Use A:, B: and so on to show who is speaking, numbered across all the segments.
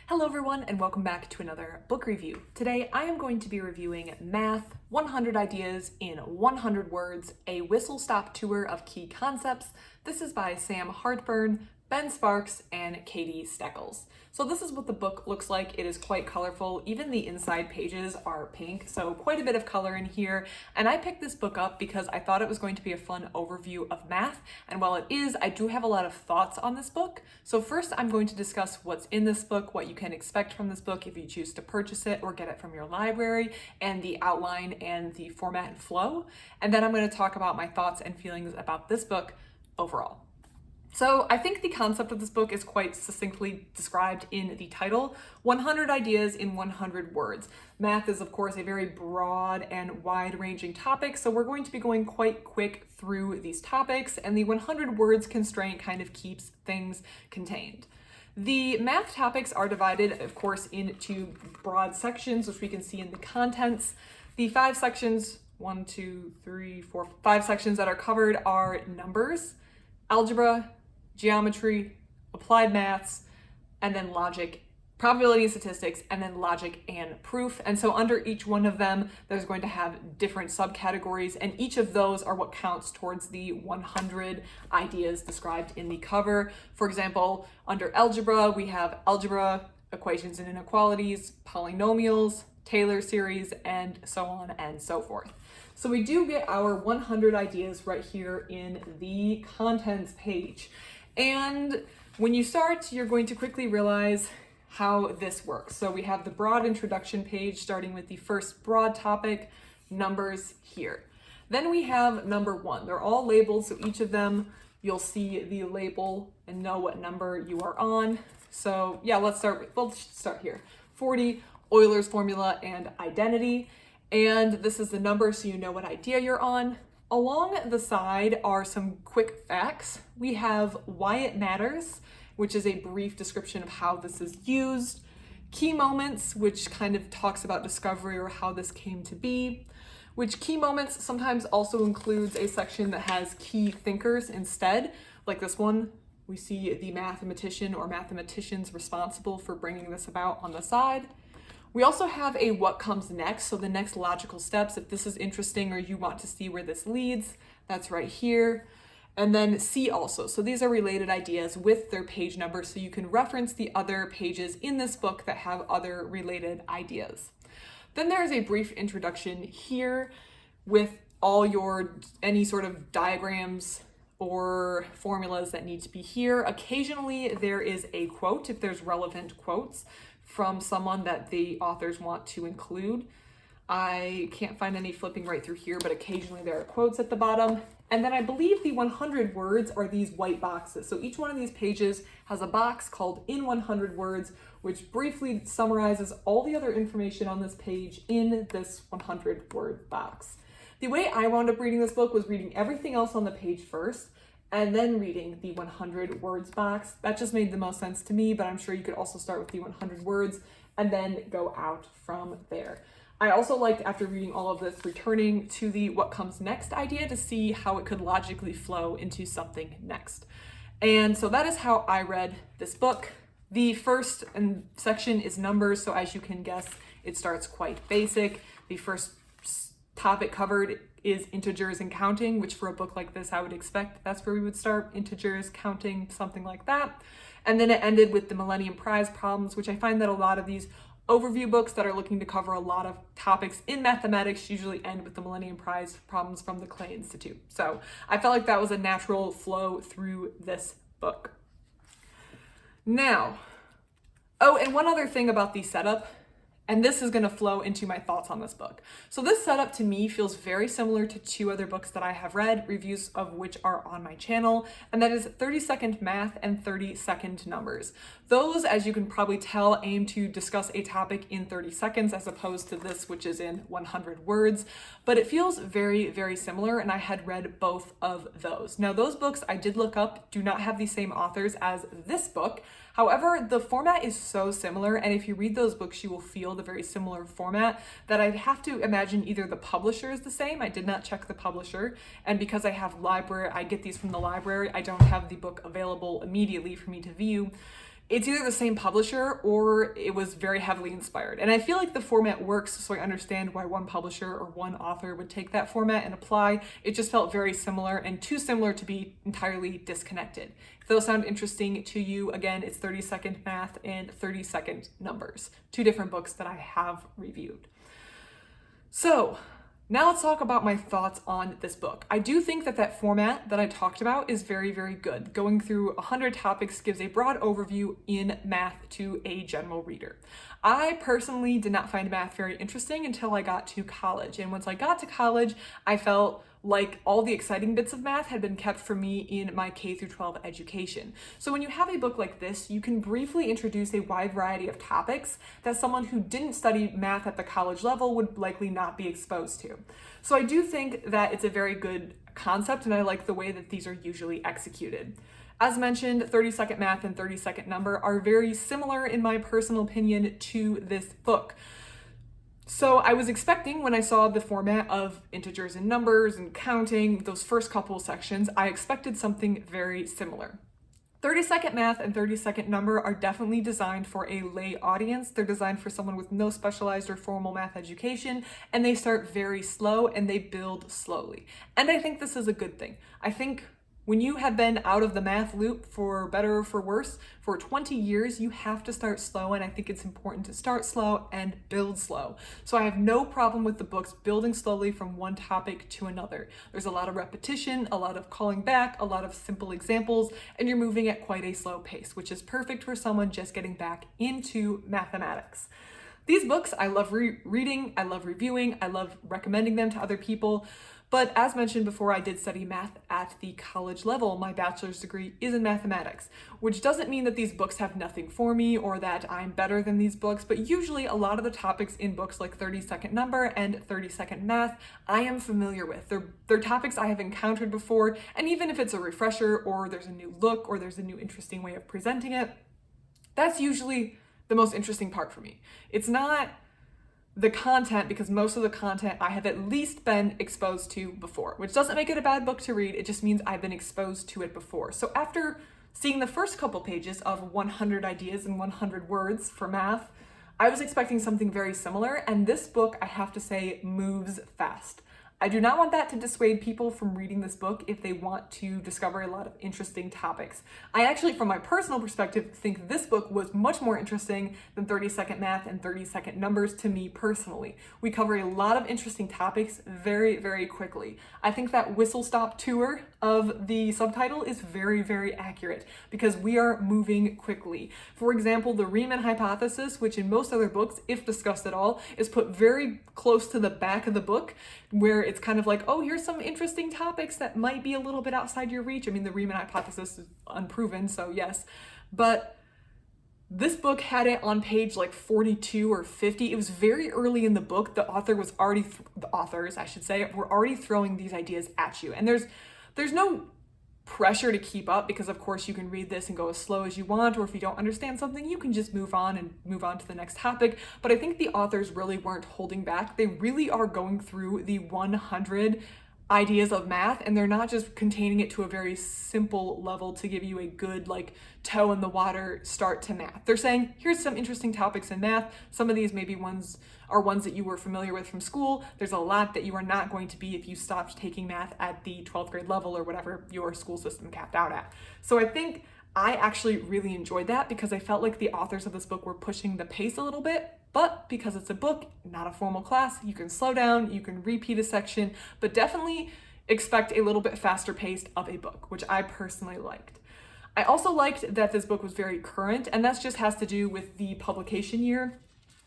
A: Hello everyone and welcome back to another book review. Today I am going to be reviewing Math 100 Ideas in 100 Words, a whistle-stop tour of key concepts. This is by Sam Hartburn, Ben Sparks, and Katie Steckles. So this is what the book looks like. It is quite colorful. Even the inside pages are pink, so quite a bit of color in here. And I picked this book up because I thought it was going to be a fun overview of math. And while it is, I do have a lot of thoughts on this book. So first I'm going to discuss what's in this book, what you can expect from this book if you choose to purchase it or get it from your library, and the outline and the format and flow. And then I'm going to talk about my thoughts and feelings about this book overall. So I think the concept of this book is quite succinctly described in the title, 100 Ideas in 100 Words. Math is, of course, a very broad and wide-ranging topic, so we're going to be going quite quick through these topics, and the 100 words constraint kind of keeps things contained. The math topics are divided, of course, into broad sections, which we can see in the contents. The five sections that are covered are numbers, algebra, geometry, applied maths, and then logic, probability and statistics, and then logic and proof. And so under each one of them, there's going to have different subcategories, and each of those are what counts towards the 100 ideas described in the cover. For example, under algebra, we have algebra, equations and inequalities, polynomials, Taylor series, and so on and so forth. So we do get our 100 ideas right here in the contents page. And when you start, you're going to quickly realize how this works. So we have the broad introduction page starting with the first broad topic, numbers here. Then we have number one. They're all labeled, so each of them you'll see the label and know what number you are on. So yeah, we'll start here. 40, Euler's formula and identity. And this is the number so you know what idea you're on. Along the side are some quick facts. We have why it matters, which is a brief description of how this is used. Key moments, which kind of talks about discovery or how this came to be. Which key moments sometimes also includes a section that has key thinkers instead. Like this one, we see the mathematician or mathematicians responsible for bringing this about on the side. We also have a what comes next, so the next logical steps, if this is interesting or you want to see where this leads, that's right here. And then see also, so these are related ideas with their page number, so you can reference the other pages in this book that have other related ideas. Then there's a brief introduction here with any sort of diagrams or formulas that need to be here. Occasionally there is a quote if there's relevant quotes from someone that the authors want to include. I can't find any flipping right through here, but occasionally there are quotes at the bottom. And then I believe the 100 words are these white boxes. So each one of these pages has a box called In 100 Words, which briefly summarizes all the other information on this page in this 100 word box. The way I wound up reading this book was reading everything else on the page first, and then reading the 100 words box. That just made the most sense to me, but I'm sure you could also start with the 100 words and then go out from there. I also liked, after reading all of this, returning to the what comes next idea to see how it could logically flow into something next. And so that is how I read this book. The first section is numbers, so as you can guess, it starts quite basic. The first topic covered is integers and counting, which for a book like this I would expect that's where we would start, integers, counting, something like that. And then it ended with the Millennium Prize problems, which I find that a lot of these overview books that are looking to cover a lot of topics in mathematics usually end with the Millennium Prize problems from the Clay Institute. So I felt like that was a natural flow through this book. Now, and one other thing about the setup, and this is going to flow into my thoughts on this book. So this setup to me feels very similar to two other books that I have read, reviews of which are on my channel, and that is 30-second math and 30-second numbers. Those, as you can probably tell, aim to discuss a topic in 30 seconds as opposed to this, which is in 100 words, but it feels very, very similar, and I had read both of those. Now, those books I did look up do not have the same authors as this book. However, the format is so similar, and if you read those books, you will feel the very similar format that I have to imagine either the publisher is the same. I did not check the publisher, and because I have I get these from the library, I don't have the book available immediately for me to view. it's either the same publisher or it was very heavily inspired. And I feel like the format works, so I understand why one publisher or one author would take that format and apply. It just felt very similar and too similar to be entirely disconnected. If those sound interesting to you, again, it's 30-Second Math and 30-Second Numbers, two different books that I have reviewed. So now let's talk about my thoughts on this book. I do think that format that I talked about is very, very good. Going through 100 topics gives a broad overview in math to a general reader. I personally did not find math very interesting until I got to college. And once I got to college, I felt like all the exciting bits of math had been kept from me in my K through 12 education. So when you have a book like this, you can briefly introduce a wide variety of topics that someone who didn't study math at the college level would likely not be exposed to. So I do think that it's a very good concept, and I like the way that these are usually executed. As mentioned, 30-Second Math and 30-Second Number are very similar, in my personal opinion, to this book. So I was expecting, when I saw the format of integers and numbers and counting, those first couple sections, I expected something very similar. 30-Second Math and 30-Second Number are definitely designed for a lay audience. They're designed for someone with no specialized or formal math education, and they start very slow and they build slowly. And I think this is a good thing. I think when you have been out of the math loop, for better or for worse, for 20 years, you have to start slow, and I think it's important to start slow and build slow. So I have no problem with the books building slowly from one topic to another. There's a lot of repetition, a lot of calling back, a lot of simple examples, and you're moving at quite a slow pace, which is perfect for someone just getting back into mathematics. These books I love reading, I love reviewing, I love recommending them to other people. But as mentioned before, I did study math at the college level. My bachelor's degree is in mathematics, which doesn't mean that these books have nothing for me or that I'm better than these books, but usually a lot of the topics in books like 30-Second Number and 30-Second Math, I am familiar with. They're topics I have encountered before, and even if it's a refresher or there's a new look or there's a new interesting way of presenting it, that's usually the most interesting part for me. It's not the content, because most of the content I have at least been exposed to before, which doesn't make it a bad book to read. It just means I've been exposed to it before. So after seeing the first couple pages of 100 ideas and 100 words for math, I was expecting something very similar, and this book, I have to say, moves fast. I do not want that to dissuade people from reading this book if they want to discover a lot of interesting topics. I actually, from my personal perspective, think this book was much more interesting than 30-Second Math and 30-Second Numbers to me personally. We cover a lot of interesting topics very, very quickly. I think that whistle-stop tour of the subtitle is very, very accurate because we are moving quickly. For example, the Riemann hypothesis, which in most other books, if discussed at all, is put very close to the back of the book, where it's kind of like, oh, here's some interesting topics that might be a little bit outside your reach. I mean, the Riemann hypothesis is unproven, so yes. But this book had it on page like 42 or 50. It was very early in the book. The author was already, the authors, I should say, were already throwing these ideas at you. And there's no pressure to keep up, because of course you can read this and go as slow as you want, or if you don't understand something, you can just move on to the next topic. But I think the authors really weren't holding back. They really are going through the 100 ideas of math, and they're not just containing it to a very simple level to give you a good like toe in the water start to math. They're saying, here's some interesting topics in math. Some of these maybe ones that you were familiar with from school. There's a lot that you are not going to be if you stopped taking math at the 12th grade level or whatever your school system capped out at. So I think I actually really enjoyed that because I felt like the authors of this book were pushing the pace a little bit. But because it's a book, not a formal class, you can slow down, you can repeat a section, but definitely expect a little bit faster paced of a book, which I personally liked. I also liked that this book was very current, and that just has to do with the publication year.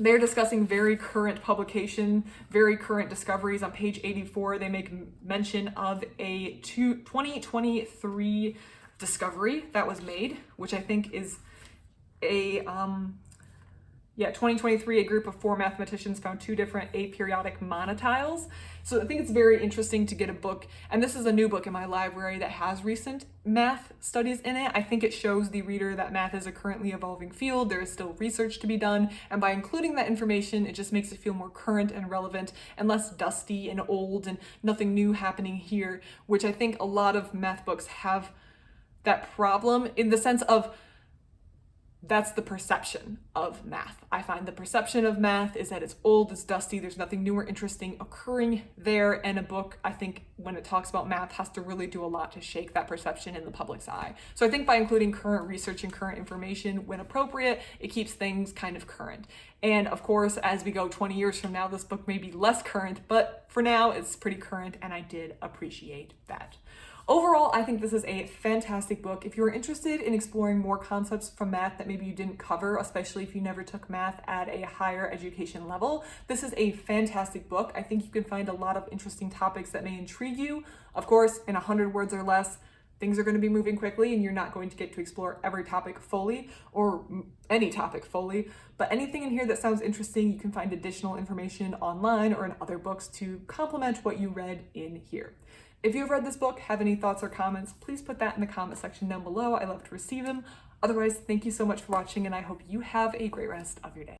A: They're discussing very current publication, very current discoveries. On page 84, they make mention of a 2023 discovery that was made, which I think is a 2023, a group of 4 mathematicians found 2 different aperiodic monotiles. So I think it's very interesting to get a book, and this is a new book in my library that has recent math studies in it. I think it shows the reader that math is a currently evolving field. There is still research to be done, and by including that information, it just makes it feel more current and relevant and less dusty and old and nothing new happening here, which I think a lot of math books have that problem in the sense of that's the perception of math. I find the perception of math is that it's old, it's dusty, there's nothing new or interesting occurring there, and a book, I think, when it talks about math, has to really do a lot to shake that perception in the public's eye. So I think by including current research and current information when appropriate, it keeps things kind of current. And of course, as we go 20 years from now, this book may be less current, but for now, it's pretty current, and I did appreciate that. Overall, I think this is a fantastic book. If you're interested in exploring more concepts from math that maybe you didn't cover, especially if you never took math at a higher education level, this is a fantastic book. I think you can find a lot of interesting topics that may intrigue you. Of course, in 100 words or less, things are going to be moving quickly and you're not going to get to explore every topic fully or any topic fully, but anything in here that sounds interesting, you can find additional information online or in other books to complement what you read in here. If you've read this book, have any thoughts or comments, please put that in the comment section down below. I love to receive them. Otherwise, thank you so much for watching, and I hope you have a great rest of your day.